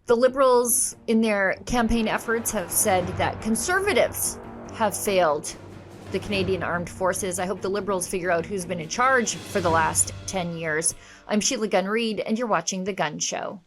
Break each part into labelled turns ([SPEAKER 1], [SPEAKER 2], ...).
[SPEAKER 1] The Liberals, in their campaign efforts, have said that Conservatives have failed the Canadian Armed Forces. I hope the Liberals figure out who's been in charge for the last 10 years. I'm Sheila Gunn Reid, and you're watching The Gun Show.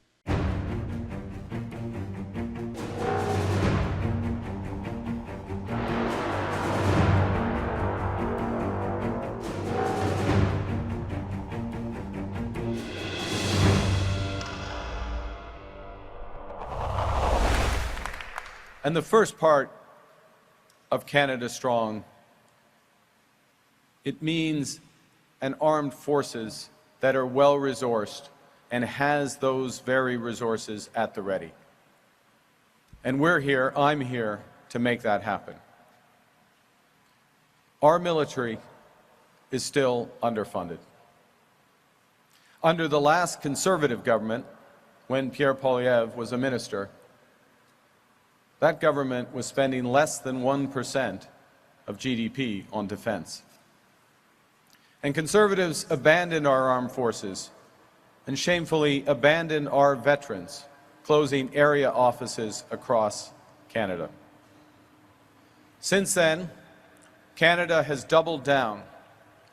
[SPEAKER 2] And the first part of Canada Strong, it means an armed forces that are well-resourced and has those very resources at the ready. And we're here, I'm here, to make that happen. Our military is still underfunded. Under the last Conservative government, when Pierre Poilievre was a minister, that government was spending less than 1% of GDP on defense. And Conservatives abandoned our armed forces and shamefully abandoned our veterans, closing area offices across Canada. Since then, Canada has doubled down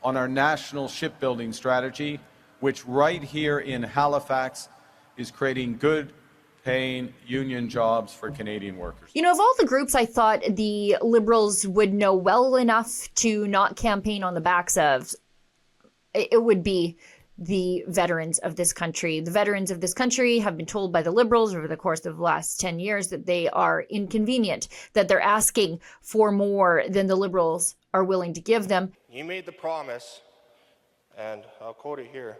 [SPEAKER 2] on our national shipbuilding strategy, which right here in Halifax is creating good paying union jobs for Canadian workers.
[SPEAKER 1] You know, of all the groups I thought the Liberals would know well enough to not campaign on the backs of, it would be the veterans of this country. The veterans of this country have been told by the Liberals over the course of the last 10 years that they are inconvenient, that they're asking for more than the Liberals are willing to give them.
[SPEAKER 3] You made the promise, and I'll quote it here,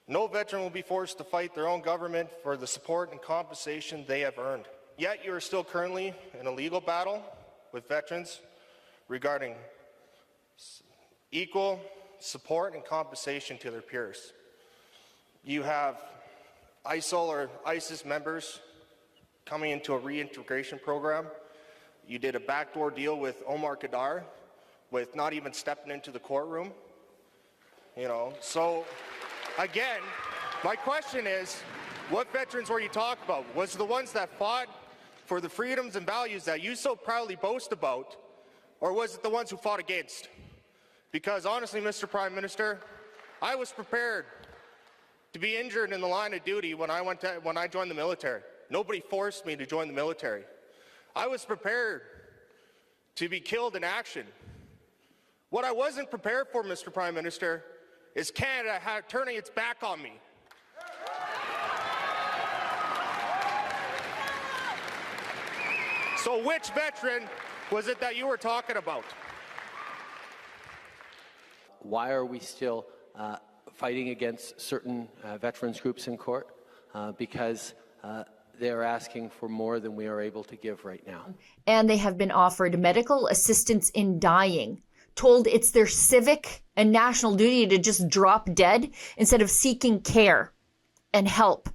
[SPEAKER 3] "No veteran will be forced to fight their own government for the support and compensation they have earned." Yet you are still currently in a legal battle with veterans regarding equal support and compensation to their peers. You have ISIL or ISIS members coming into a reintegration program. You did a backdoor deal with Omar Khadr with not even stepping into the courtroom. So again, my question is, what veterans were you talking about? Was it the ones that fought for the freedoms and values that you so proudly boast about, or was it the ones who fought against? Because honestly, Mr. Prime Minister, I was prepared to be injured in the line of duty when I joined the military. Nobody forced me to join the military. I was prepared to be killed in action. What I wasn't prepared for, Mr. Prime Minister, is Canada turning its back on me. So which veteran was it that you were talking about?
[SPEAKER 4] Why are we still fighting against certain veterans groups in court? Because they're asking for more than we are able to give right now.
[SPEAKER 1] And they have been offered medical assistance in dying, told it's their civic and national duty to just drop dead instead of seeking care and help.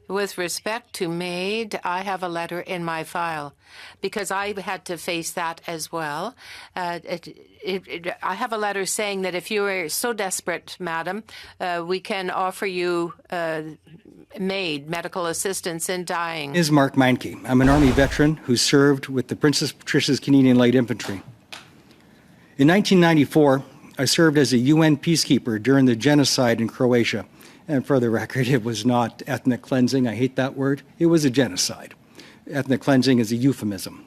[SPEAKER 5] With respect to MAID, I have a letter in my file because I had to face that as well. I have a letter saying that if you are so desperate, madam, we can offer you MAID, medical assistance in dying.
[SPEAKER 6] Is Mark Meinke. I'm an Army veteran who served with the Princess Patricia's Canadian Light Infantry. In 1994, I served as a UN peacekeeper during the genocide in Croatia. And for the record, it was not ethnic cleansing. I hate that word. It was a genocide. Ethnic cleansing is a euphemism.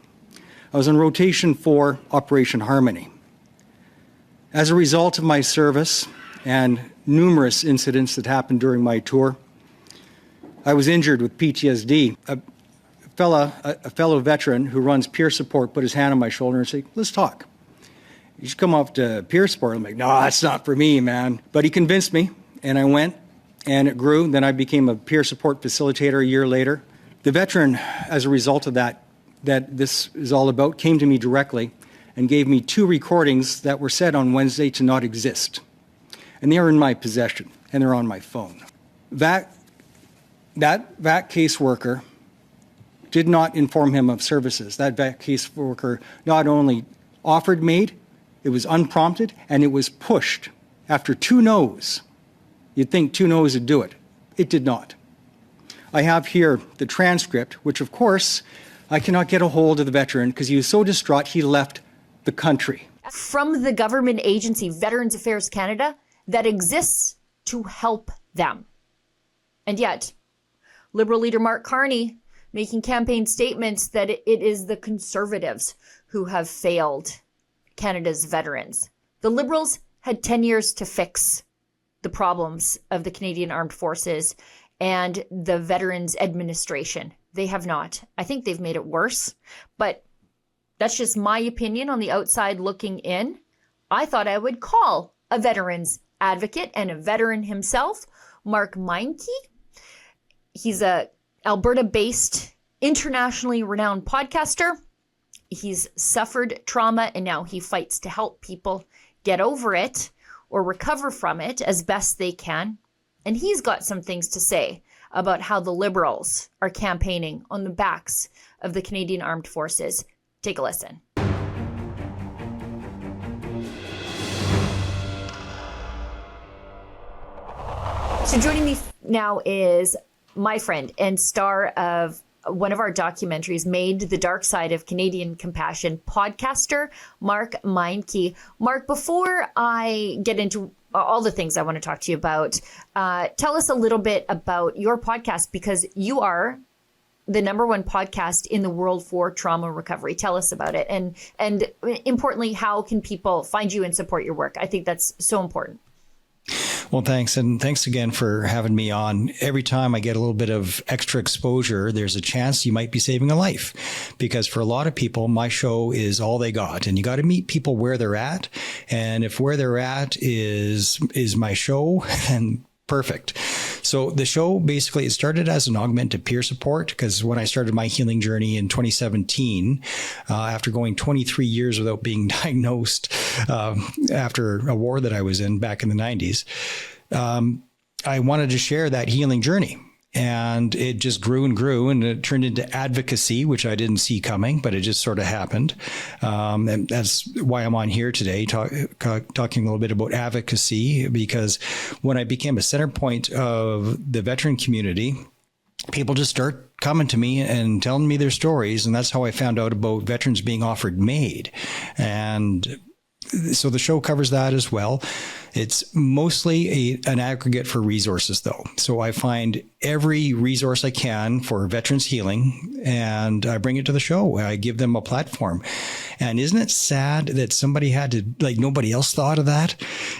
[SPEAKER 6] I was on rotation for Operation Harmony. As a result of my service and numerous incidents that happened during my tour, I was injured with PTSD. A fellow veteran who runs peer support put his hand on my shoulder and said, "Let's talk. You should come off to peer support." I'm like, "No, that's not for me, man." But he convinced me, and I went. And it grew. Then I became a peer support facilitator a year later. The veteran, as a result of that this is all about, came to me directly and gave me 2 recordings that were said on Wednesday to not exist. And they are in my possession, and they're on my phone. That caseworker did not inform him of services. That caseworker not only offered MAID, it was unprompted, and it was pushed after 2 no's. You'd think 2 no's would do it. It did not. I have here the transcript, which of course I cannot get a hold of the veteran because he was so distraught he left the country.
[SPEAKER 1] From the government agency, Veterans Affairs Canada, that exists to help them. And yet, Liberal leader Mark Carney making campaign statements that it is the Conservatives who have failed Canada's veterans. The Liberals had 10 years to fix the problems of the Canadian Armed Forces and the Veterans Administration. They have not. I think they've made it worse, but that's just my opinion on the outside looking in. I thought I would call a veterans advocate and a veteran himself, Mark Meinke. He's a Alberta-based, internationally renowned podcaster. He's suffered trauma and now he fights to help people get over it or recover from it as best they can. And he's got some things to say about how the Liberals are campaigning on the backs of the Canadian Armed Forces. Take a listen. So joining me now is my friend and star of one of our documentaries, MAID, The Dark Side of Canadian Compassion, podcaster Mark Meinke. Mark, before I get into all the things I want to talk to you about, tell us a little bit about your podcast, because you are the #1 podcast in the world for trauma recovery. Tell us about it. And importantly, how can people find you and support your work? I think that's so important.
[SPEAKER 7] Well, thanks. And thanks again for having me on. Every time I get a little bit of extra exposure, there's a chance you might be saving a life, because for a lot of people, my show is all they got, and you got to meet people where they're at. And if where they're at is my show, then perfect. So the show, basically, it started as an augment to peer support, because when I started my healing journey in 2017, after going 23 years without being diagnosed after a war that I was in back in the 90s, I wanted to share that healing journey. And it just grew and grew, and it turned into advocacy, which I didn't see coming, but it just sort of happened. And that's why I'm on here today, talking a little bit about advocacy, because when I became a center point of the veteran community, people just start coming to me and telling me their stories. And that's how I found out about veterans being offered MAID. And so the show covers that as well. It's mostly an aggregate for resources, though. So I find every resource I can for veterans healing, and I bring it to the show. I give them a platform. And isn't it sad that somebody had to, nobody else thought of that?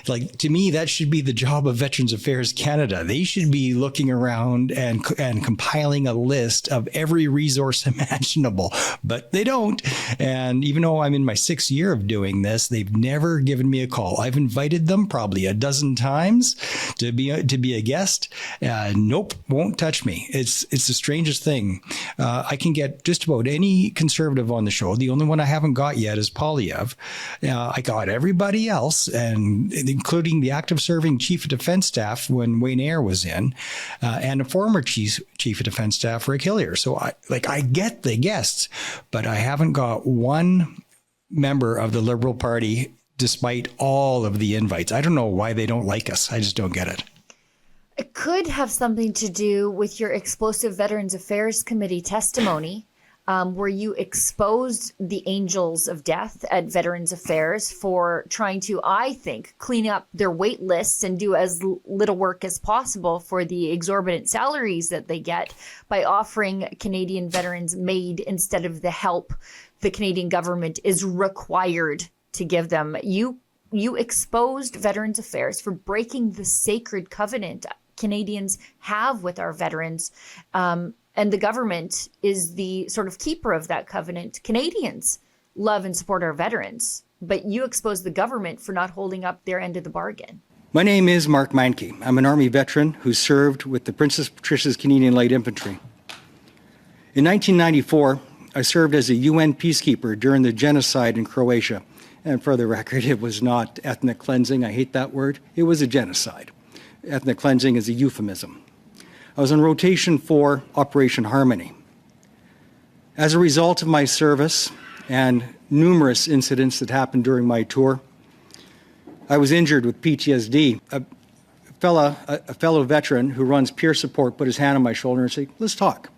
[SPEAKER 7] To me, that should be the job of Veterans Affairs Canada. They should be looking around and compiling a list of every resource imaginable, but they don't. And even though I'm in my 6th year of doing this, they've never given me a call. I've invited them probably a dozen times to be a guest. Nope, won't touch me. It's the strangest thing. I can get just about any conservative on the show. The only one I haven't got yet is Polyev. I got everybody else, and including the active serving Chief of Defense Staff when Wayne Eyre was in, and a former Chief of Defense Staff, Rick Hillier. So I get the guests, but I haven't got one member of the Liberal Party, despite all of the invites. I don't know why they don't like us. I just don't get it.
[SPEAKER 1] It could have something to do with your explosive Veterans Affairs Committee testimony, where you exposed the angels of death at Veterans Affairs for trying to, I think, clean up their wait lists and do as little work as possible for the exorbitant salaries that they get by offering Canadian veterans MAID instead of the help the Canadian government is required to give them. You exposed Veterans Affairs for breaking the sacred covenant Canadians have with our veterans. And the government is the sort of keeper of that covenant. Canadians love and support our veterans, but you exposed the government for not holding up their end of the bargain.
[SPEAKER 6] My name is Mark Meinke. I'm an Army veteran who served with the Princess Patricia's Canadian Light Infantry. In 1994, I served as a UN peacekeeper during the genocide in Croatia. And for the record, it was not ethnic cleansing. I hate that word. It was a genocide. Ethnic cleansing is a euphemism. I was on rotation for Operation Harmony. As a result of my service and numerous incidents that happened during my tour, I was injured with PTSD. fellow veteran who runs peer support put his hand on my shoulder and said, let's talk.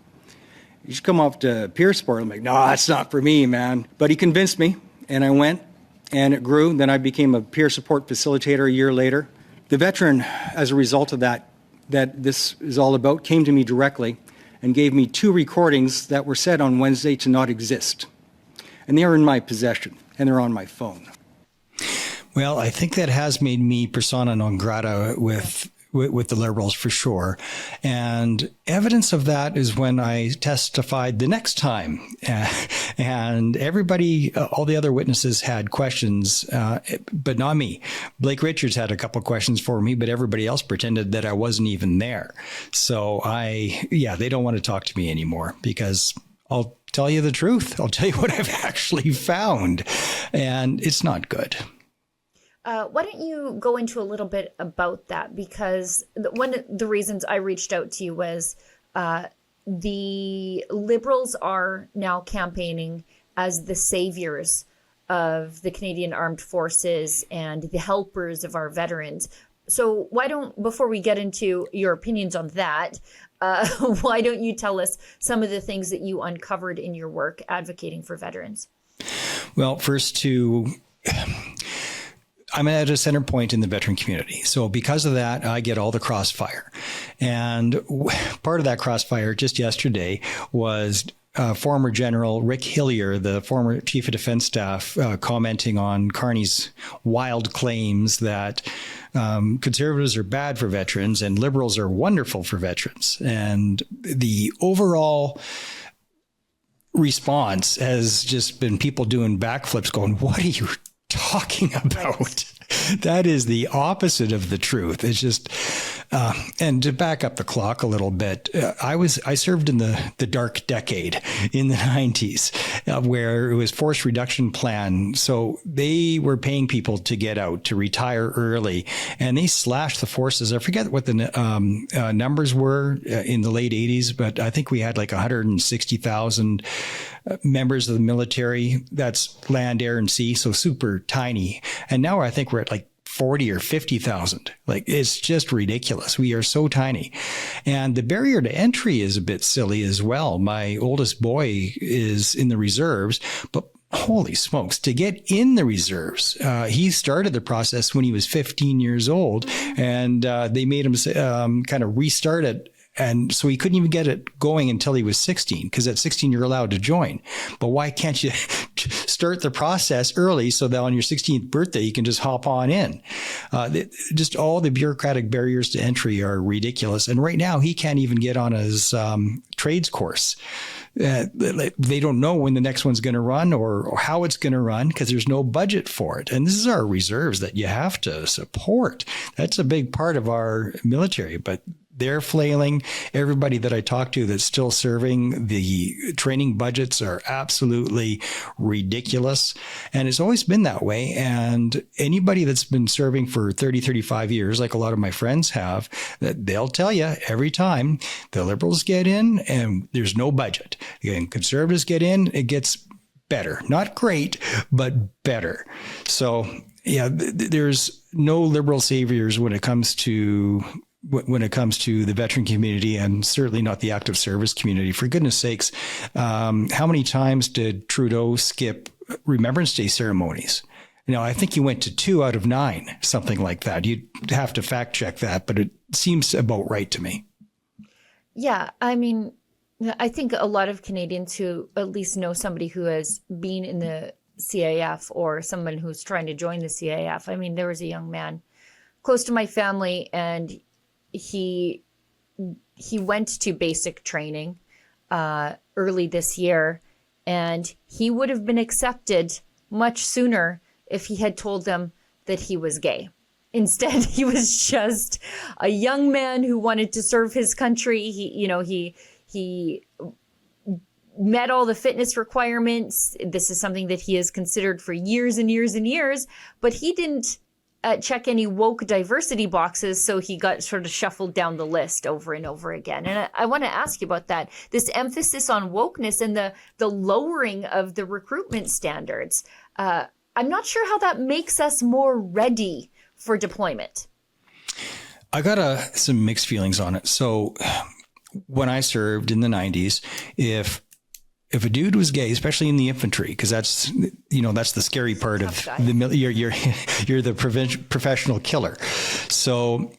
[SPEAKER 6] You should come up to peer support. I'm like, no, that's not for me, man. But he convinced me, and I went, and it grew. Then I became a peer support facilitator a year later. The veteran, as a result of that this is all about, came to me directly and gave me 2 recordings that were said on Wednesday to not exist. And they are in my possession, and they're on my phone.
[SPEAKER 7] Well, I think that has made me persona non grata with the Liberals for sure. And evidence of that is when I testified the next time. And everybody, all the other witnesses had questions, but not me. Blake Richards had a couple questions for me, but everybody else pretended that I wasn't even there. So they don't want to talk to me anymore because I'll tell you the truth. I'll tell you what I've actually found. And it's not good.
[SPEAKER 1] Why don't you go into a little bit about that? Because one of the reasons I reached out to you was the Liberals are now campaigning as the saviors of the Canadian Armed Forces and the helpers of our veterans. So why don't, before we get into your opinions on that, why don't you tell us some of the things that you uncovered in your work advocating for veterans?
[SPEAKER 7] Well, first I'm at a center point in the veteran community. So because of that, I get all the crossfire. And part of that crossfire just yesterday was former General Rick Hillier, the former Chief of Defense Staff, commenting on Carney's wild claims that conservatives are bad for veterans and Liberals are wonderful for veterans. And the overall response has just been people doing backflips going, what are you talking about? That is the opposite of the truth. It's just, and to back up the clock a little bit, I served in the dark decade in the 90s, where it was forced reduction plan. So they were paying people to get out, to retire early, and they slashed the forces. I forget what the numbers were in the late 80s, but I think we had like 160,000 members of the military. That's land, air, and sea, so super tiny. And now I think we're at like 40 or 50,000. Like, it's just ridiculous. We are so tiny. And the barrier to entry is a bit silly as well. My oldest boy is in the reserves, but holy smokes, to get in the reserves, he started the process when he was 15 years old, and they made him kind of restart it. And so he couldn't even get it going until he was 16, because at 16, you're allowed to join. But why can't you start the process early so that on your 16th birthday, you can just hop on in? Just all the bureaucratic barriers to entry are ridiculous. And right now, he can't even get on his trades course. They don't know when the next one's going to run or how it's going to run because there's no budget for it. And this is our reserves that you have to support. That's a big part of our military, but they're flailing. Everybody that I talk to that's still serving, the training budgets are absolutely ridiculous. And it's always been that way. And anybody that's been serving for 30, 35 years, like a lot of my friends have, that they'll tell you every time the Liberals get in and there's no budget. And conservatives get in, it gets better. Not great, but better. So, yeah, there's no Liberal saviors when it comes to the veteran community, and certainly not the active service community. For goodness sakes, how many times did Trudeau skip Remembrance Day ceremonies? I think he went to 2 out of 9, something like that. You'd have to fact check that, but it seems about right to me.
[SPEAKER 1] Yeah, I mean, I think a lot of Canadians who at least know somebody who has been in the CAF or someone who's trying to join the CAF. I mean, there was a young man close to my family, and he went to basic training early this year, and he would have been accepted much sooner if he had told them that he was gay. Instead, he was just a young man who wanted to serve his country. He met all the fitness requirements. This is something that he has considered for years and years and years, but he didn't check any woke diversity boxes, so he got sort of shuffled down the list over and over again. And I want to ask you about that, this emphasis on wokeness and the lowering of the recruitment standards. I'm not sure how that makes us more ready for deployment.
[SPEAKER 7] I got some mixed feelings on it. So when I served in the 90s, if a dude was gay, especially in the infantry, because that's the scary part of the you're the professional killer. So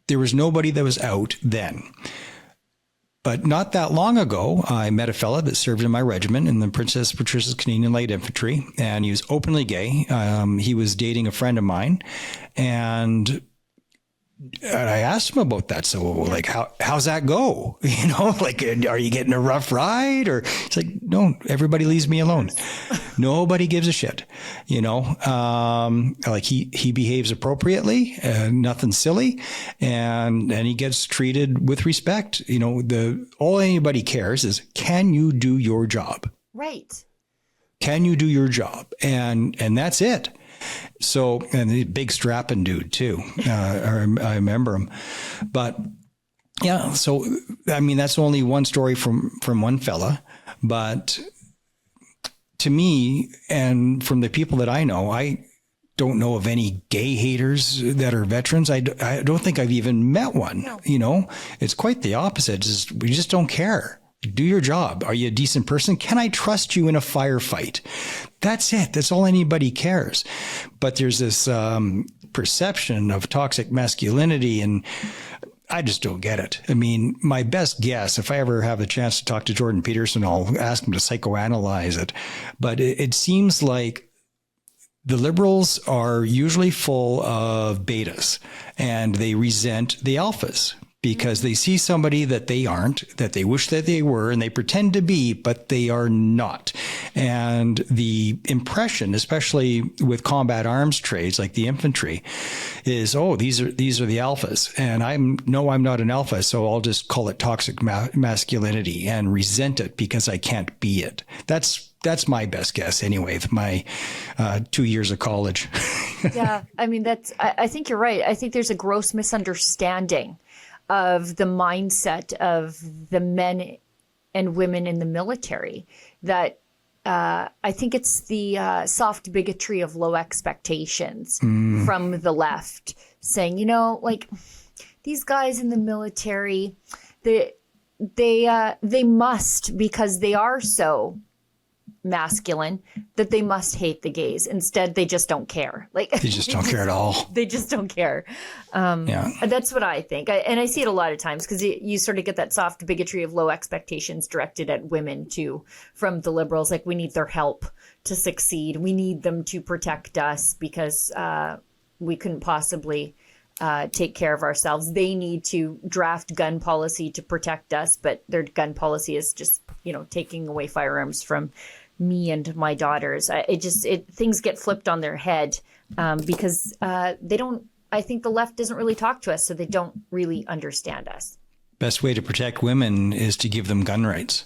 [SPEAKER 7] there was nobody that was out then. But not that long ago, I met a fella that served in my regiment in the Princess Patricia's Canadian Light Infantry, and he was openly gay. He was dating a friend of mine, and I asked him about that. So, like, how's that go? Like, are you getting a rough ride? Or it's like, no, everybody leaves me alone. Nobody gives a shit. Like he behaves appropriately, nothing silly, and he gets treated with respect. All anybody cares is, can you do your job?
[SPEAKER 1] Right.
[SPEAKER 7] Can you do your job? And that's it. So, and the big strapping dude too. I remember him, but yeah. So, I mean, that's only one story from one fella, but to me, and from the people that I know, I don't know of any gay haters that are veterans. I don't think I've even met one. No. It's quite the opposite. We just don't care. Do your job. Are you a decent person? Can I trust you in a firefight? That's it. That's all anybody cares. But there's this perception of toxic masculinity, and I just don't get it. I mean, my best guess, if I ever have a chance to talk to Jordan Peterson, I'll ask him to psychoanalyze it. But it seems like the Liberals are usually full of betas, and they resent the alphas, because they see somebody that they aren't, that they wish that they were, and they pretend to be, but they are not. And the impression, especially with combat arms trades like the infantry, is, oh, these are the alphas. And I'm not an alpha, so I'll just call it toxic masculinity and resent it because I can't be it. That's my best guess anyway, with my 2 years of college.
[SPEAKER 1] Yeah, I mean, I think you're right. I think there's a gross misunderstanding of the mindset of the men and women in the military, that I think it's the soft bigotry of low expectations from the left, saying, like, these guys in the military, they must, because they are so masculine, that they must hate the gays. Instead, they just don't care. Like,
[SPEAKER 7] they just don't care at all.
[SPEAKER 1] They just don't care. That's what I think. And I see it a lot of times, because you sort of get that soft bigotry of low expectations directed at women too, from the Liberals. Like, we need their help to succeed. We need them to protect us because we couldn't possibly take care of ourselves. They need to draft gun policy to protect us, but their gun policy is just, taking away firearms from me and my daughters. Things get flipped on their head because they don't. I think the left doesn't really talk to us, so they don't really understand us.
[SPEAKER 7] Best way to protect women is to give them gun rights.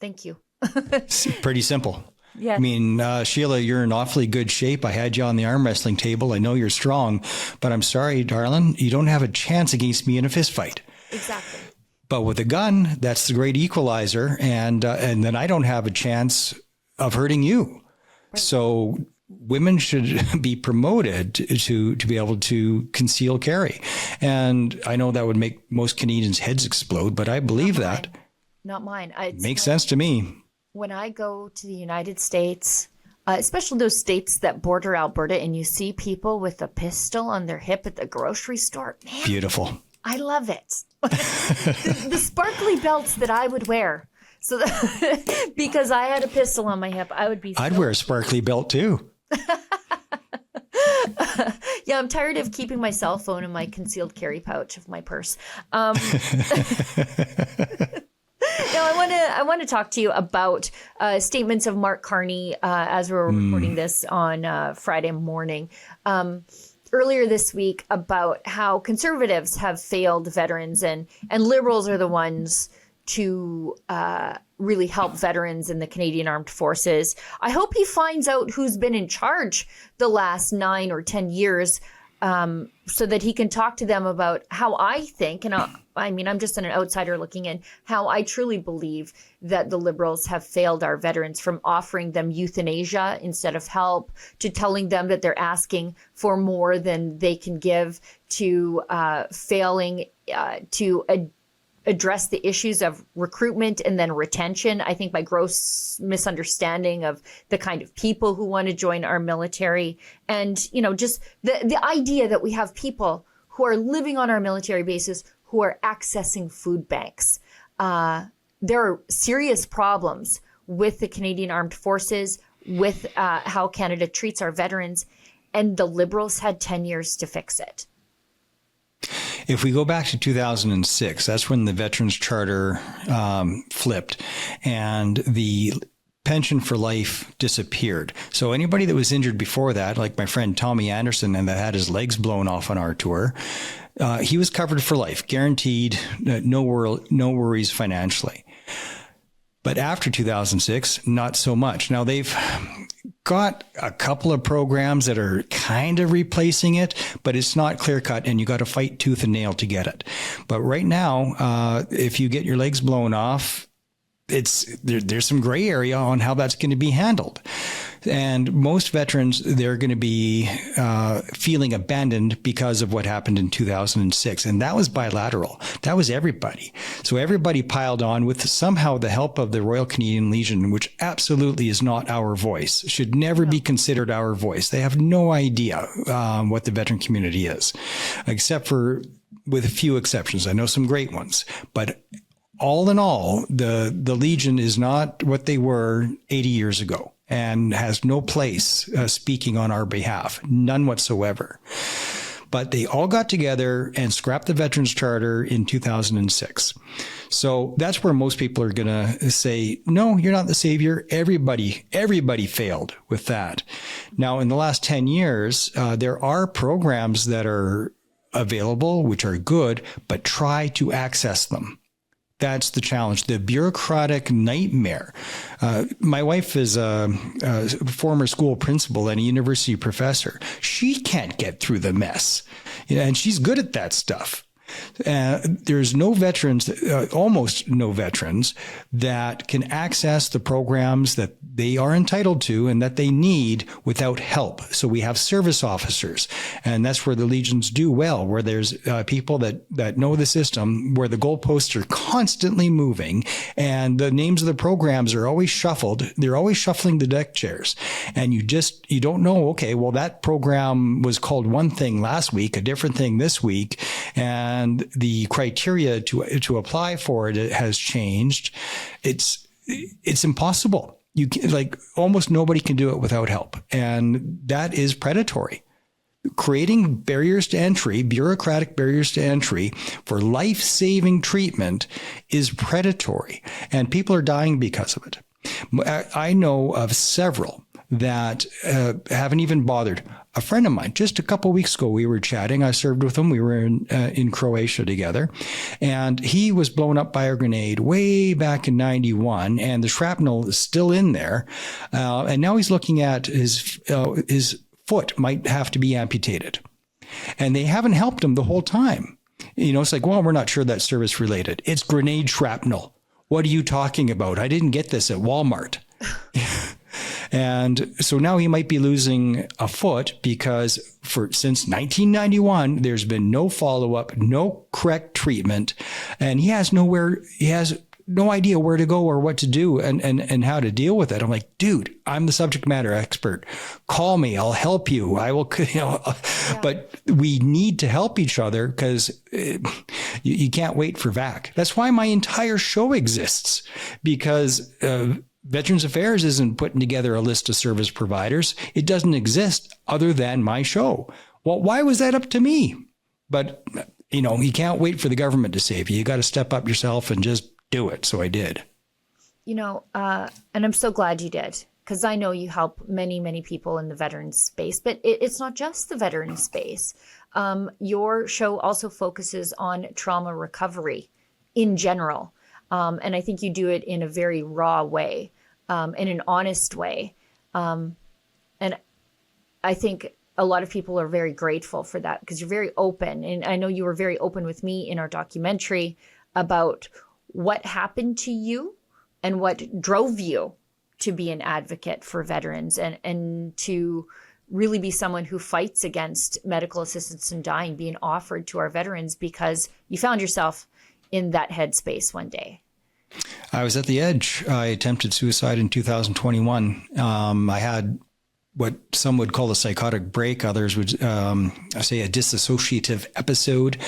[SPEAKER 1] Thank you.
[SPEAKER 7] It's pretty simple.
[SPEAKER 1] Yeah.
[SPEAKER 7] I mean, Sheila, you're in awfully good shape. I had you on the arm wrestling table. I know you're strong, but I'm sorry, darling, you don't have a chance against me in a fist fight.
[SPEAKER 1] Exactly.
[SPEAKER 7] But with a gun, that's the great equalizer, and then I don't have a chance of hurting you. Right. So women should be promoted to be able to conceal carry. And I know that would make most Canadians' heads explode, but I believe that.
[SPEAKER 1] Not mine.
[SPEAKER 7] It makes sense to me.
[SPEAKER 1] When I go to the United States, especially those states that border Alberta, and you see people with a pistol on their hip at the grocery store, man,
[SPEAKER 7] beautiful.
[SPEAKER 1] I love it. the sparkly belts that I would wear. So because I had a pistol on my hip, I would be.
[SPEAKER 7] I'd wear a sparkly belt too.
[SPEAKER 1] Yeah, I'm tired of keeping my cell phone in my concealed carry pouch of my purse. Now, I want to talk to you about statements of Mark Carney as we're recording this on Friday morning. Earlier this week, about how conservatives have failed veterans and Liberals are the ones to really help veterans in the Canadian Armed Forces. I hope he finds out who's been in charge the last 9 or 10 years so that he can talk to them about how I think, and I mean, I'm just an outsider looking in, how I truly believe that the Liberals have failed our veterans, from offering them euthanasia instead of help, to telling them that they're asking for more than they can give, to failing to address the issues of recruitment and then retention. I think by gross misunderstanding of the kind of people who want to join our military. And, just the idea that we have people who are living on our military bases who are accessing food banks. There are serious problems with the Canadian Armed Forces, with how Canada treats our veterans, and the Liberals had 10 years to fix it.
[SPEAKER 7] If we go back to 2006, that's when the Veterans Charter flipped and the pension for life disappeared. So anybody that was injured before that, like my friend Tommy Anderson, and that had his legs blown off on our tour, he was covered for life, guaranteed, no worries financially. But after 2006, not so much. Now they've got a couple of programs that are kind of replacing it, but it's not clear cut, and you got to fight tooth and nail to get it. But right now, if you get your legs blown off, there's some gray area on how that's going to be handled. And most veterans, they're going to be feeling abandoned because of what happened in 2006. And that was bilateral. That was everybody. So everybody piled on with somehow the help of the Royal Canadian Legion, which absolutely is not our voice, should never be considered our voice. They have no idea what the veteran community is, except for with a few exceptions. I know some great ones, but all in all, the Legion is not what they were 80 years ago and has no place speaking on our behalf, none whatsoever. But they all got together and scrapped the Veterans Charter in 2006. So that's where most people are going to say, no, you're not the savior. Everybody failed with that. Now, in the last 10 years, there are programs that are available, which are good, but try to access them. That's the challenge, the bureaucratic nightmare. My wife is a former school principal and a university professor. She can't get through the mess, and she's good at that stuff. There's no veterans, almost no veterans, that can access the programs that they are entitled to and that they need without help. So we have service officers, and that's where the Legions do well, where there's people that know the system, where the goalposts are constantly moving, and the names of the programs are always shuffled. They're always shuffling the deck chairs, and you don't know, okay, well, that program was called one thing last week, a different thing this week, and the criteria to apply for it has changed. It's impossible. Almost nobody can do it without help. And that is predatory. Creating barriers to entry, bureaucratic barriers to entry for life-saving treatment is predatory. And people are dying because of it. I know of several that haven't even bothered. A friend of mine, just a couple of weeks ago, we were chatting. I served with him. We were in Croatia together, and he was blown up by a grenade way back in '91, and the shrapnel is still in there. And now he's looking at his foot might have to be amputated, and they haven't helped him the whole time. It's like, well, we're not sure that's service related. It's grenade shrapnel. What are you talking about? I didn't get this at Walmart. And so now he might be losing a foot because since 1991, there's been no follow-up, no correct treatment, and he has no idea where to go or what to do and how to deal with it. I'm like, dude, I'm the subject matter expert. Call me. I'll help you. I will, But we need to help each other because you can't wait for VAC. That's why my entire show exists, because Veterans Affairs isn't putting together a list of service providers. It doesn't exist other than my show. Well, why was that up to me? But, you can't wait for the government to save you. You got to step up yourself and just do it. So I did.
[SPEAKER 1] And I'm so glad you did, because I know you help many, many people in the veteran space, but it's not just the veteran space. Your show also focuses on trauma recovery in general. And I think you do it in a very raw way, in an honest way. And I think a lot of people are very grateful for that because you're very open. And I know you were very open with me in our documentary about what happened to you and what drove you to be an advocate for veterans and to really be someone who fights against medical assistance in dying being offered to our veterans because you found yourself in that headspace one day.
[SPEAKER 7] I was at the edge. I attempted suicide in 2021. I had what some would call a psychotic break. Others would say a dissociative episode,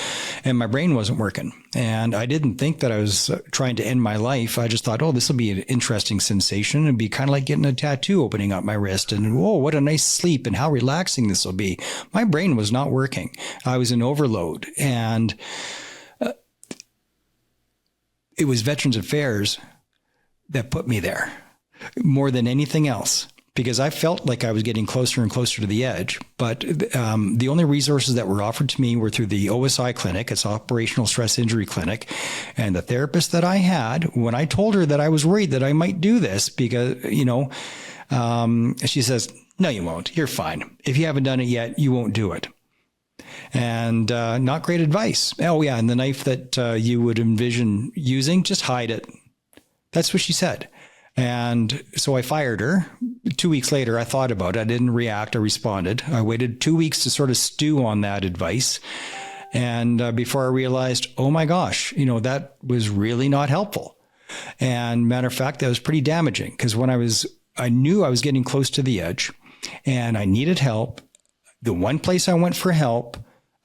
[SPEAKER 7] and my brain wasn't working. And I didn't think that I was trying to end my life. I just thought, oh, this will be an interesting sensation. It'd be kind of like getting a tattoo opening up my wrist. And whoa, what a nice sleep and how relaxing this will be. My brain was not working. I was in overload. And it was Veterans Affairs that put me there more than anything else, because I felt like I was getting closer and closer to the edge. But the only resources that were offered to me were through the OSI clinic. It's Operational Stress Injury Clinic. And the therapist that I had, when I told her that I was worried that I might do this because, she says, no, you won't. You're fine. If you haven't done it yet, you won't do it. And not great advice. Oh, yeah. And the knife that you would envision using, just hide it. That's what she said. And so I fired her. 2 weeks later, I thought about it. I didn't react. I responded. I waited 2 weeks to sort of stew on that advice. And before I realized, oh my gosh, that was really not helpful. And matter of fact, that was pretty damaging because when I knew I was getting close to the edge and I needed help. The one place I went for help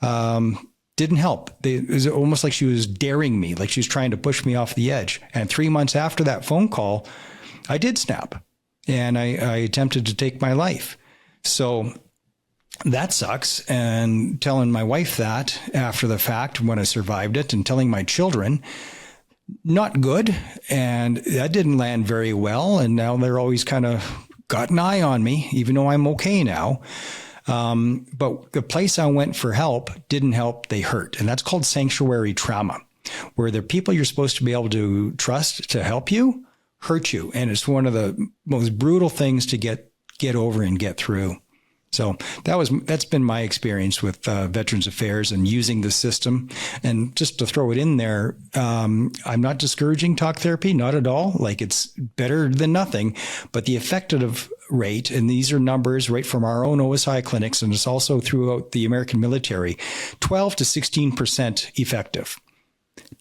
[SPEAKER 7] didn't help. It was almost like she was daring me, like she was trying to push me off the edge. And 3 months after that phone call, I did snap and I attempted to take my life. So that sucks. And telling my wife that after the fact when I survived it and telling my children, not good. And that didn't land very well. And now they're always kind of got an eye on me, even though I'm okay now. But the place I went for help didn't help. They hurt. And that's called sanctuary trauma, where the people you're supposed to be able to trust to help you hurt you. And it's one of the most brutal things to get over and get through. So that's been my experience with Veterans Affairs and using the system. And just to throw it in there, I'm not discouraging talk therapy, not at all. Like it's better than nothing, but the effective rate, and these are numbers right from our own OSI clinics, and it's also throughout the American military, 12 to 16% effective.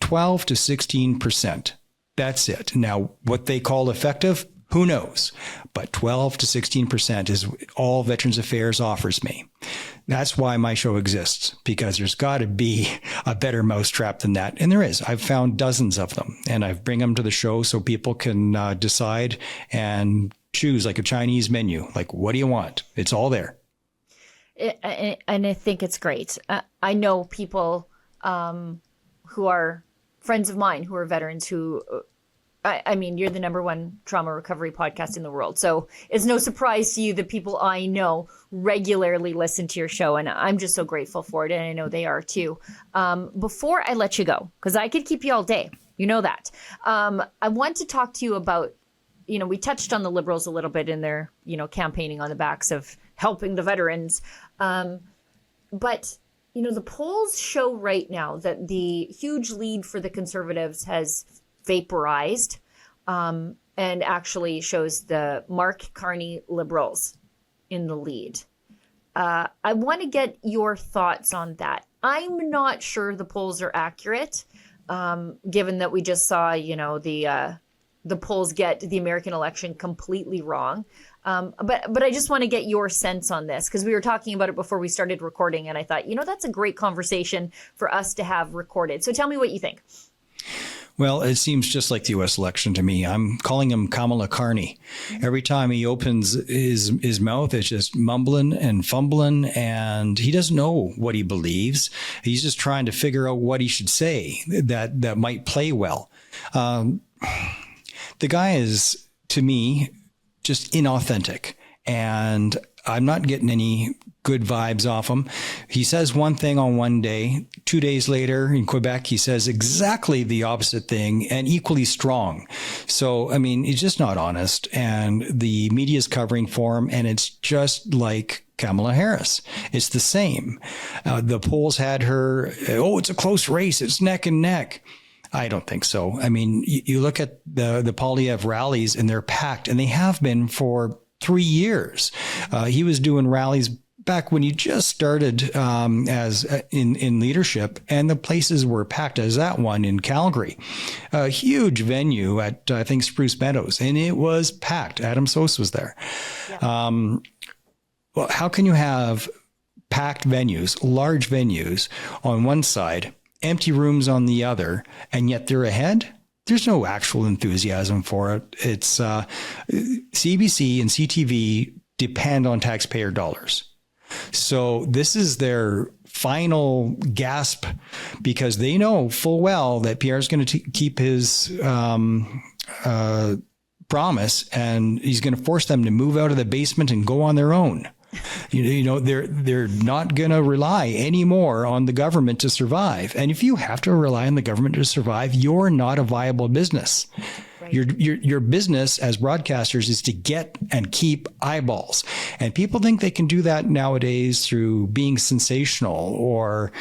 [SPEAKER 7] 12 to 16%. That's it. Now, what they call effective, who knows? But 12 to 16% is all Veterans Affairs offers me. That's why my show exists, because there's got to be a better mousetrap than that. And there is. I've found dozens of them, and I bring them to the show so people can decide and choose like a Chinese menu. Like, what do you want? It's all there.
[SPEAKER 1] And I think it's great. I know people who are friends of mine who are veterans who, I mean, you're the #1 trauma recovery podcast in the world. So it's no surprise to you that people I know regularly listen to your show. And I'm just so grateful for it. And I know they are too. Before I let you go, because I could keep you all day, you know that. I want to talk to you about, we touched on the Liberals a little bit in their, campaigning on the backs of helping the veterans. But the polls show right now that the huge lead for the Conservatives has vaporized, and actually shows the Mark Carney Liberals in the lead. I want to get your thoughts on that. I'm not sure the polls are accurate, given that we just saw, the polls get the American election completely wrong. But I just want to get your sense on this, because we were talking about it before we started recording, and I thought, that's a great conversation for us to have recorded. So tell me what you think.
[SPEAKER 7] Well, it seems just like the U.S. election to me. I'm calling him Kamala Carney. Every time he opens his mouth, it's just mumbling and fumbling, and he doesn't know what he believes. He's just trying to figure out what he should say that might play well. The guy is, to me, just inauthentic, and I'm not getting any good vibes off him. He says one thing on one day, 2 days later in Quebec, he says exactly the opposite thing and equally strong. So, I mean, he's just not honest, and the media is covering for him, and it's just like Kamala Harris. It's the same. The polls had her, oh, it's a close race. It's neck and neck. I don't think so. I mean, you look at the Poilievre rallies, and they're packed, and they have been for 3 years. He was doing rallies back when you just started as in leadership, and the places were packed, as that one in Calgary, a huge venue at I think Spruce Meadows, and it was packed. Adam Sos was there. Yeah. Well, how can you have packed venues, large venues on one side, empty rooms on the other, and yet they're ahead? There's no actual enthusiasm for it. It's CBC and CTV depend on taxpayer dollars. So this is their final gasp, because they know full well that Pierre's going to keep his promise, and he's going to force them to move out of the basement and go on their own. You know, they're not going to rely anymore on the government to survive. And if you have to rely on the government to survive, you're not a viable business. Right. Your business as broadcasters is to get and keep eyeballs. And people think they can do that nowadays through being sensational or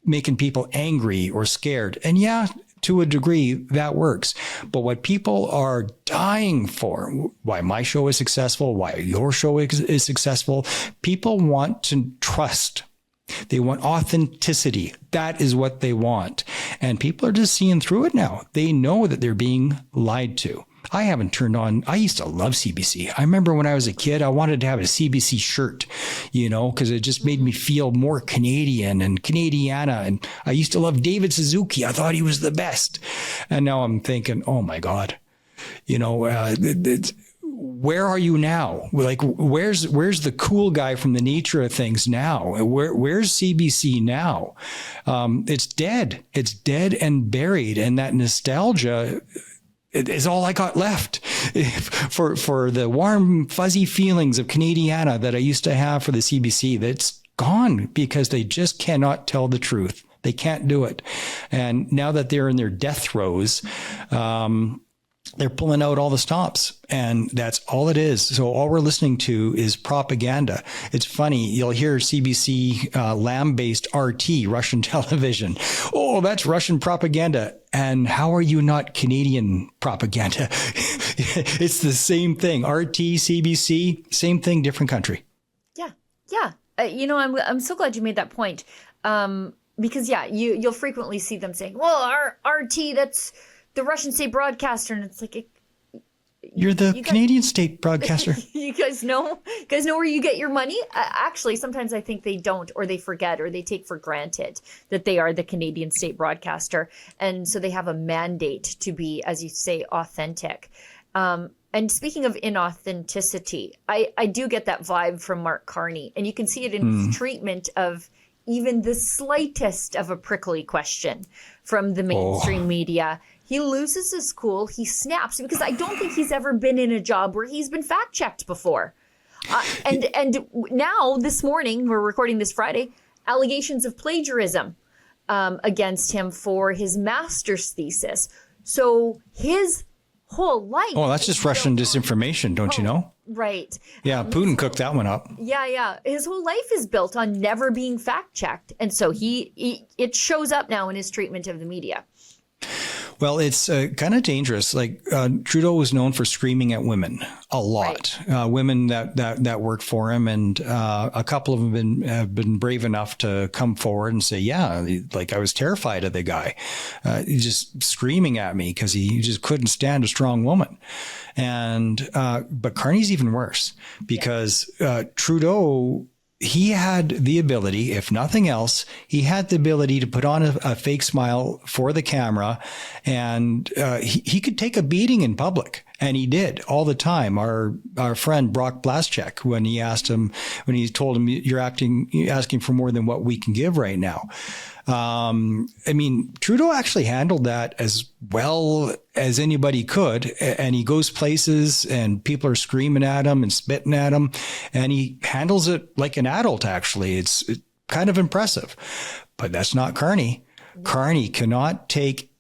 [SPEAKER 7] making people angry or scared. And yeah, to a degree, that works. But what people are dying for, why my show is successful, why your show is successful, people want to trust. They want authenticity. That is what they want. And people are just seeing through it now. They know that they're being lied to. I haven't turned on. I used to love CBC. I remember when I was a kid, I wanted to have a CBC shirt, you know, because it just made me feel more Canadian and Canadiana. And I used to love David Suzuki. I thought he was the best. And now I'm thinking, oh my God, you know, where are you now? Like, where's the cool guy from the nature of things now? Where's CBC now? It's dead. It's dead and buried. And that nostalgia is all I got left for the warm, fuzzy feelings of Canadiana that I used to have for the CBC. That's gone because they just cannot tell the truth. They can't do it. And now that they're in their death throes, they're pulling out all the stops, and that's all it is. So all we're listening to is propaganda. It's funny. You'll hear CBC lamb-based RT, Russian television. Oh, that's Russian propaganda. And how are you not Canadian propaganda? It's the same thing. RT, CBC, same thing, different country.
[SPEAKER 1] Yeah. Yeah. You know, I'm so glad you made that point. Because yeah, you'll frequently see them saying, well, RT, that's the Russian state broadcaster, and it's like,
[SPEAKER 7] you're the Canadian state broadcaster.
[SPEAKER 1] You guys know where you get your money? Actually, sometimes I think they don't, or they forget, or they take for granted that they are the Canadian state broadcaster, and so they have a mandate to be, as you say, authentic. And speaking of inauthenticity, I do get that vibe from Mark Carney, and you can see it in his treatment of even the slightest of a prickly question from the mainstream media. He loses his cool. He snaps, because I don't think he's ever been in a job where he's been fact checked before. And now this morning, we're recording this Friday, allegations of plagiarism against him for his master's thesis. So his whole life.
[SPEAKER 7] Oh, that's just Russian disinformation, don't you know?
[SPEAKER 1] Right.
[SPEAKER 7] Yeah, Putin cooked that one up.
[SPEAKER 1] Yeah. His whole life is built on never being fact checked, and so it shows up now in his treatment of the media.
[SPEAKER 7] Well, it's kind of dangerous. Like Trudeau was known for screaming at women a lot, right. Women that worked for him, and a couple of them have been brave enough to come forward and say, "Yeah, like I was terrified of the guy, he's just screaming at me because he just couldn't stand a strong woman." And but Carney's even worse, because Trudeau. He had the ability, if nothing else, he had the ability to put on a fake smile for the camera, and he could take a beating in public, and he did all the time. Our friend Brock Blaschek, when he told him, you're asking for more than what we can give right now. I mean, Trudeau actually handled that as well as anybody could. And he goes places and people are screaming at him and spitting at him. And he handles it like an adult, actually. It's kind of impressive. But that's not Carney. Carney cannot take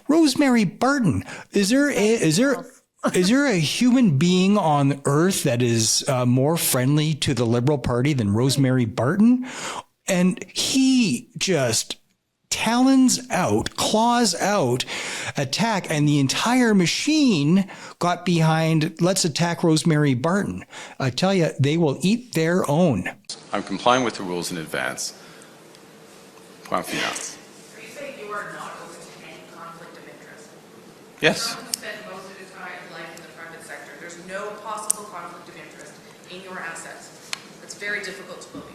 [SPEAKER 7] Rosemary Barton. Is there a human being on earth that is more friendly to the Liberal Party than Rosemary Barton? And he just talons out, claws out, attack, and the entire machine got behind, let's attack Rosemary Barton. I tell you, they will eat their own.
[SPEAKER 2] I'm complying with the rules in advance. Point final.
[SPEAKER 8] Are you saying you are not open to any conflict of interest?
[SPEAKER 2] Yes.
[SPEAKER 8] Trump spent most of his life in the private sector. There's no possible conflict of interest in your assets. It's very difficult to believe.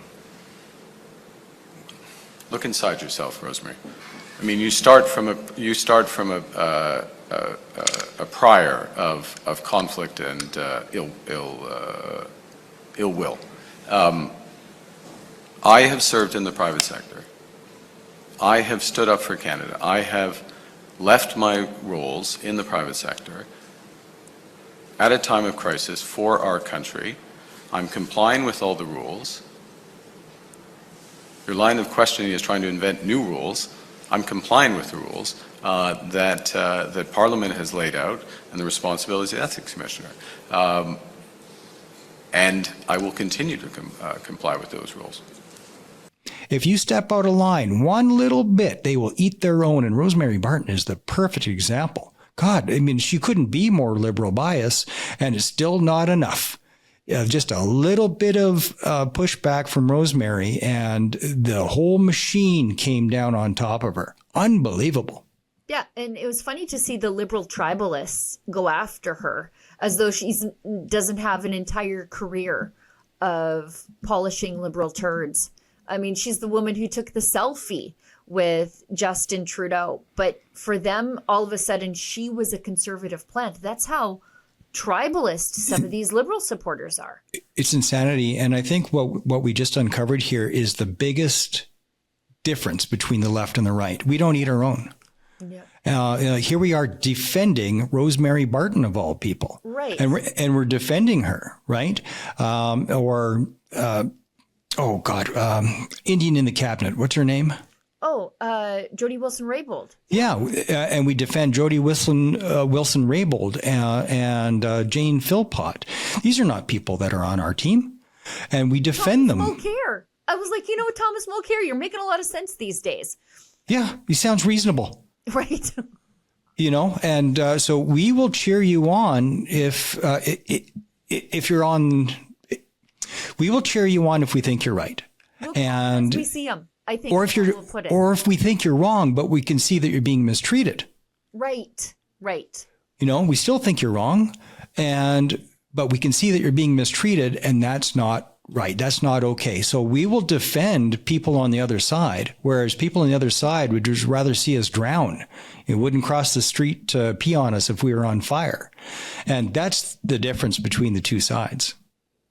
[SPEAKER 2] Look inside yourself, Rosemary. I mean, you start from a prior of conflict and ill will. I have served in the private sector. I have stood up for Canada. I have left my roles in the private sector at a time of crisis for our country. I'm complying with all the rules. Your line of questioning is trying to invent new rules. I'm complying with the rules that Parliament has laid out and the responsibilities of the Ethics Commissioner. And I will continue to comply with those rules.
[SPEAKER 7] If you step out of line one little bit, they will eat their own. And Rosemary Barton is the perfect example. God, I mean, she couldn't be more liberal bias, and it's still not enough. Just a little bit of pushback from Rosemary, and the whole machine came down on top of her. Unbelievable.
[SPEAKER 1] Yeah, and it was funny to see the liberal tribalists go after her as though she doesn't have an entire career of polishing liberal turds. I mean, she's the woman who took the selfie with Justin Trudeau. But for them, all of a sudden, she was a conservative plant. That's how tribalist some of these liberal supporters are.
[SPEAKER 7] It's insanity. And I think what we just uncovered here is the biggest difference between the left and the right. We don't eat our own. Yeah. Here we are defending Rosemary Barton, of all people.
[SPEAKER 1] Right.
[SPEAKER 7] And we're defending her, right? Indian in the cabinet. What's her name?
[SPEAKER 1] Jody Wilson-Raybould.
[SPEAKER 7] Yeah, and we defend Jody Wilson-Raybould and Jane Philpott. These are not people that are on our team, and we defend them.
[SPEAKER 1] Mulcair. I was like, Thomas Mulcair, you're making a lot of sense these days.
[SPEAKER 7] Yeah, he sounds reasonable.
[SPEAKER 1] Right.
[SPEAKER 7] And so we will cheer you on if you're on. We will cheer you on if we think you're right. And
[SPEAKER 1] we see them. I think,
[SPEAKER 7] or if we think you're wrong, but we can see that you're being mistreated.
[SPEAKER 1] Right.
[SPEAKER 7] We still think you're wrong, but we can see that you're being mistreated, and that's not right. That's not okay. So we will defend people on the other side, whereas people on the other side would just rather see us drown. It wouldn't cross the street to pee on us if we were on fire. And that's the difference between the two sides.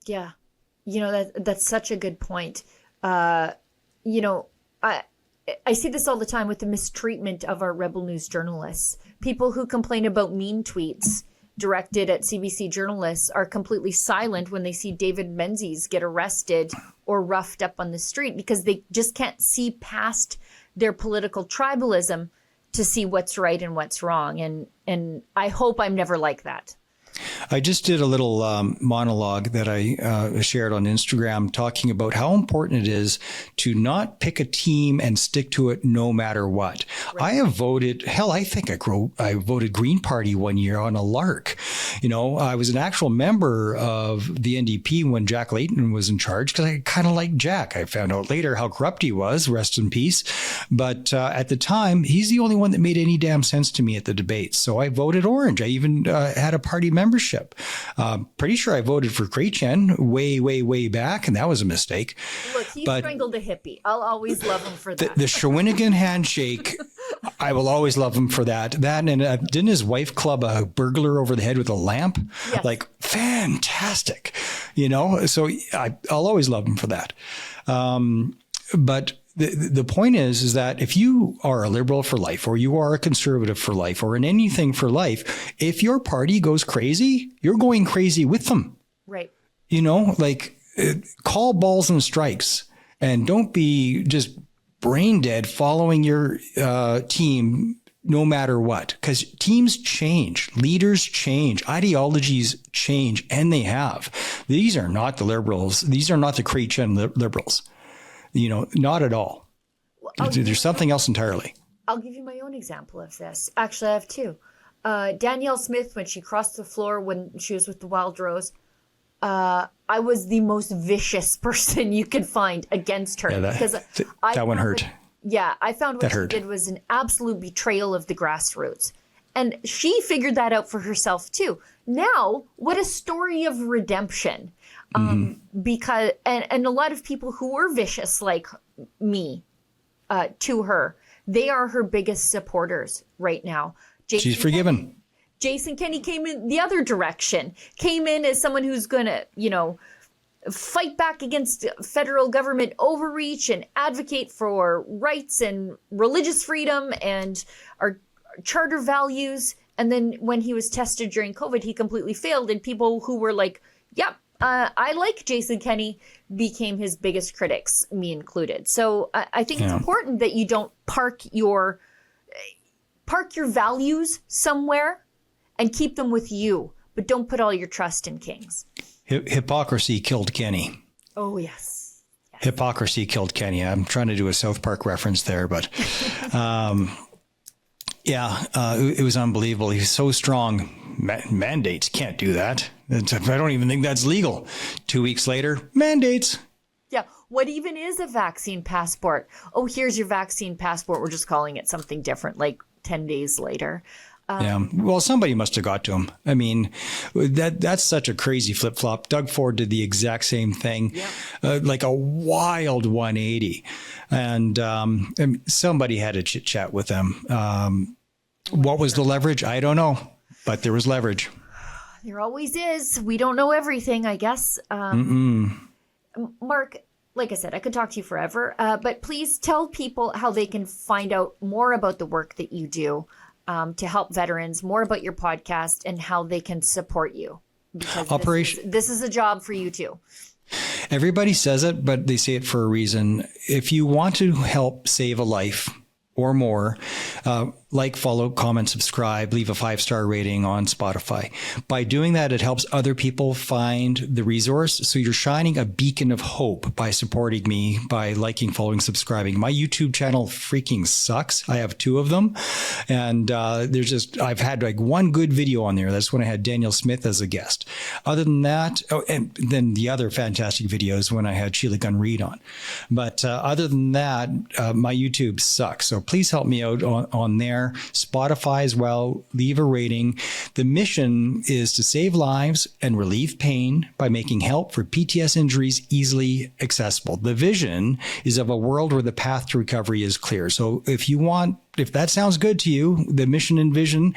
[SPEAKER 1] Yeah. That's such a good point. I see this all the time with the mistreatment of our Rebel News journalists. People who complain about mean tweets directed at CBC journalists are completely silent when they see David Menzies get arrested or roughed up on the street because they just can't see past their political tribalism to see what's right and what's wrong. And I hope I'm never like that.
[SPEAKER 7] I just did a little monologue that I shared on Instagram talking about how important it is to not pick a team and stick to it no matter what. Right. I have voted, I think I voted Green Party one year on a lark. I was an actual member of the NDP when Jack Layton was in charge because I kind of liked Jack. I found out later how corrupt he was, rest in peace. But at the time, he's the only one that made any damn sense to me at the debates. So I voted orange. I even had a party membership. Pretty sure I voted for Kreichen way back, and that was a mistake.
[SPEAKER 1] Look, he strangled a hippie. I'll always love him for that.
[SPEAKER 7] The Shawinigan handshake, I will always love him for that. That and didn't his wife club a burglar over the head with a lamp?
[SPEAKER 1] Yes.
[SPEAKER 7] Like, fantastic. So I'll always love him for that. But the point is that if you are a liberal for life, or you are a conservative for life, or in anything for life, if your party goes crazy, you're going crazy with them.
[SPEAKER 1] Right.
[SPEAKER 7] You know, like call balls and strikes, and don't be just brain dead following your team no matter what, because teams change, leaders change, ideologies change, and they have. These are not the liberals. These are not the Christian liberals. You know, not at all. There's something else entirely.
[SPEAKER 1] I'll give you my own example of this. Actually, I have two. Danielle Smith, when she crossed the floor when she was with the Wild Rose, I was the most vicious person you could find against her.
[SPEAKER 7] Yeah, that one hurt.
[SPEAKER 1] Yeah, I found what she did was an absolute betrayal of the grassroots. And she figured that out for herself too. Now, what a story of redemption. Because, and a lot of people who were vicious like me to her, they are her biggest supporters right now.
[SPEAKER 7] She's forgiven.
[SPEAKER 1] Jason Kenney came in the other direction, came in as someone who's going to, you know, fight back against federal government overreach and advocate for rights and religious freedom and our charter values. And then when he was tested during COVID, he completely failed. And people who were like, yep, I like Jason Kenney, became his biggest critics, me included. So I think it's important that you don't park your values somewhere and keep them with you, but don't put all your trust in kings.
[SPEAKER 7] Hypocrisy killed Kenny.
[SPEAKER 1] Oh, yes.
[SPEAKER 7] Hypocrisy killed Kenny. I'm trying to do a South Park reference there, but it was unbelievable. He was so strong. Mandates can't do that. I don't even think that's legal. 2 weeks later, mandates.
[SPEAKER 1] Yeah. What even is a vaccine passport? Oh, here's your vaccine passport. We're just calling it something different, like 10 days later.
[SPEAKER 7] Yeah. Well, somebody must have got to him. I mean, that's such a crazy flip flop. Doug Ford did the exact same thing, like a wild 180. And somebody had a chit chat with them. What was the leverage? I don't know, but there was leverage.
[SPEAKER 1] There always is. We don't know everything, I guess. Mark, like I said, I could talk to you forever, but please tell people how they can find out more about the work that you do. To help veterans, more about your podcast and how they can support you. Because this is a job for you too.
[SPEAKER 7] Everybody says it, but they say it for a reason. If you want to help save a life or more, like, follow, comment, subscribe, leave a 5-star rating on Spotify. By doing that, it helps other people find the resource. So you're shining a beacon of hope by supporting me, by liking, following, subscribing. My YouTube channel freaking sucks. I have 2 of them. And I've had like one good video on there. That's when I had Danielle Smith as a guest. Other than that, and then the other fantastic videos when I had Sheila Gunn Reid on. But other than that, my YouTube sucks. So please help me out on there. Spotify as well. Leave a rating. The mission is to save lives and relieve pain by making help for PTS injuries easily accessible. The vision is of a world where the path to recovery is clear. So if that sounds good to you, the mission and vision,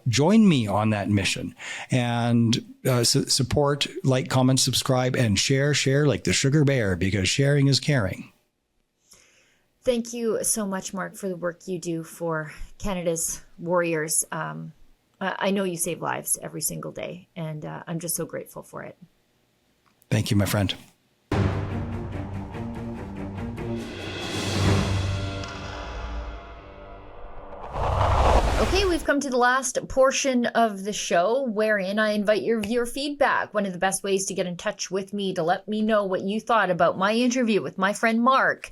[SPEAKER 7] join me on that mission and support, like, comment, subscribe, and share like the sugar bear, because sharing is caring.
[SPEAKER 1] Thank you so much, Mark, for the work you do for Canada's warriors. I know you save lives every single day, and I'm just so grateful for it.
[SPEAKER 7] Thank you, my friend.
[SPEAKER 1] Okay, we've come to the last portion of the show wherein I invite your viewer feedback. One of the best ways to get in touch with me to let me know what you thought about my interview with my friend Mark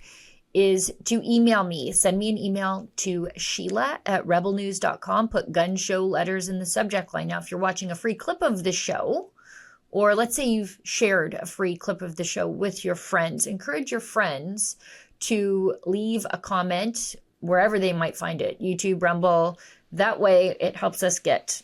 [SPEAKER 1] is to email me. Send me an email to Sheila@rebelnews.com. Put gun show letters in the subject line. Now, if you're watching a free clip of the show, or let's say you've shared a free clip of the show with your friends, encourage your friends to leave a comment wherever they might find it, YouTube, Rumble. That way it helps us get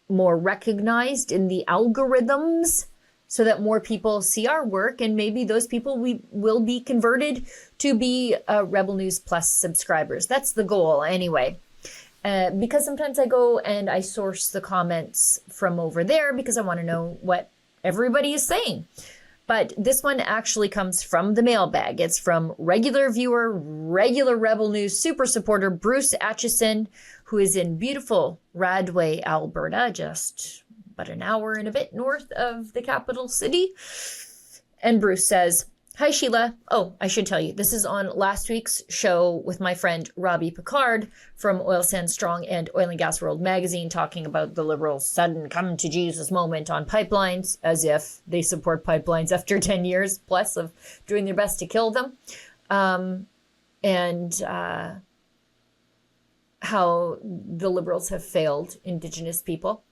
[SPEAKER 1] more recognized in the algorithms so that more people see our work, and maybe those people will be converted to be Rebel News Plus subscribers. That's the goal anyway. Because sometimes I go and I source the comments from over there because I want to know what everybody is saying. But this one actually comes from the mailbag. It's from regular viewer, regular Rebel News super supporter Bruce Atchison, who is in beautiful Radway, Alberta, just about an hour and a bit north of the capital city. And Bruce says, "Hi, Sheila. Oh, I should tell you, this is on last week's show with my friend Robbie Picard from Oil Sands Strong and Oil and Gas World magazine, talking about the Liberals' sudden come to Jesus moment on pipelines, as if they support pipelines after 10 years plus of doing their best to kill them. And how the Liberals have failed Indigenous people."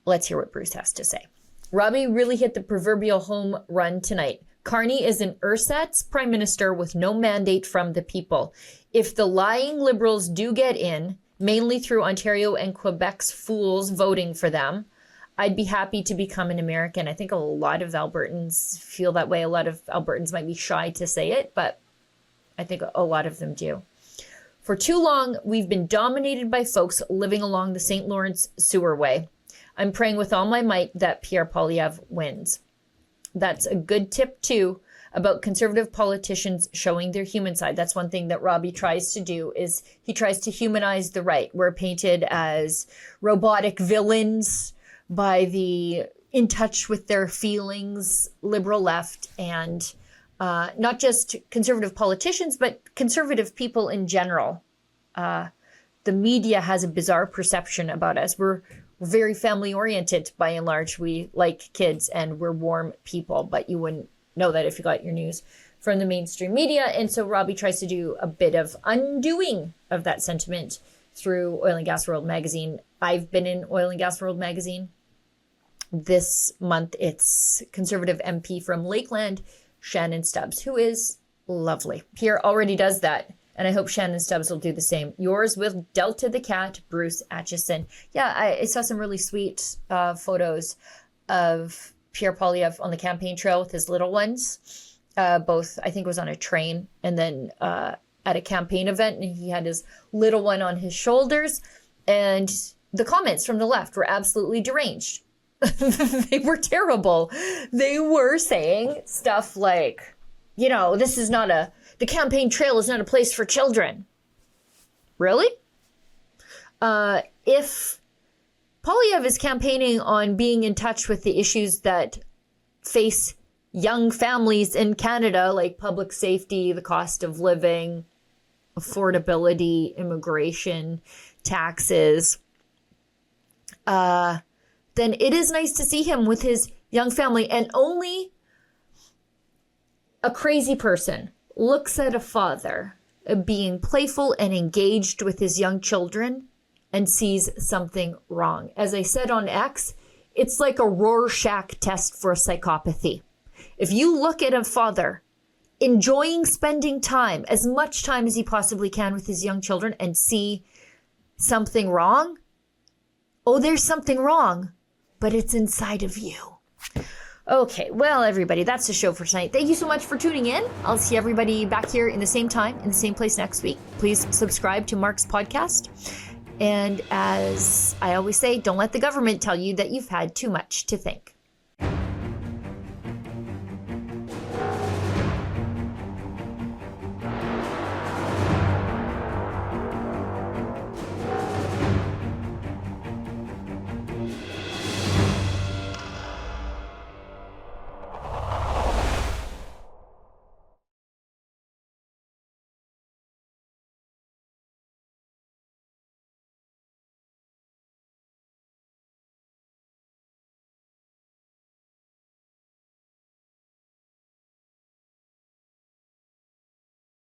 [SPEAKER 1] Let's hear what Bruce has to say. "Robbie really hit the proverbial home run tonight. Carney is an ersatz prime minister with no mandate from the people. If the lying Liberals do get in, mainly through Ontario and Quebec's fools voting for them, I'd be happy to become an American." I think a lot of Albertans feel that way. A lot of Albertans might be shy to say it, but I think a lot of them do. "For too long, we've been dominated by folks living along the St. Lawrence sewerway. I'm praying with all my might that Pierre Poilievre wins." That's a good tip, too, about conservative politicians showing their human side. That's one thing that Robbie tries to do, is he tries to humanize the right. We're painted as robotic villains by the in touch with their feelings liberal left, and not just conservative politicians, but conservative people in general. The media has a bizarre perception about us. We're very family oriented by and large. We like kids and we're warm people, but you wouldn't know that if you got your news from the mainstream media. And so Robbie tries to do a bit of undoing of that sentiment through Oil and Gas World magazine. I've been in Oil and Gas World magazine. This month, it's Conservative MP from Lakeland, Shannon Stubbs, who is lovely. Pierre already does that, and I hope Shannon Stubbs will do the same. Yours with Delta the Cat, Bruce Atchison. Yeah, I saw some really sweet photos of Pierre Poilievre on the campaign trail with his little ones. Both, I think it was on a train, and then at a campaign event, and he had his little one on his shoulders. And the comments from the left were absolutely deranged. They were terrible. They were saying stuff like, you know, this is not the campaign trail is not a place for children. Really? If Poilievre is campaigning on being in touch with the issues that face young families in Canada, like public safety, the cost of living, affordability, immigration, taxes, then it is nice to see him with his young family. And only a crazy person looks at a father being playful and engaged with his young children and sees something wrong. As I said on X, it's like a Rorschach test for psychopathy. If you look at a father enjoying spending time, as much time as he possibly can with his young children, and see something wrong, oh, there's something wrong, but it's inside of you. Okay, well, everybody, that's the show for tonight. Thank you so much for tuning in. I'll see everybody back here in the same time, in the same place next week. Please subscribe to Mark's podcast. And as I always say, don't let the government tell you that you've had too much to think.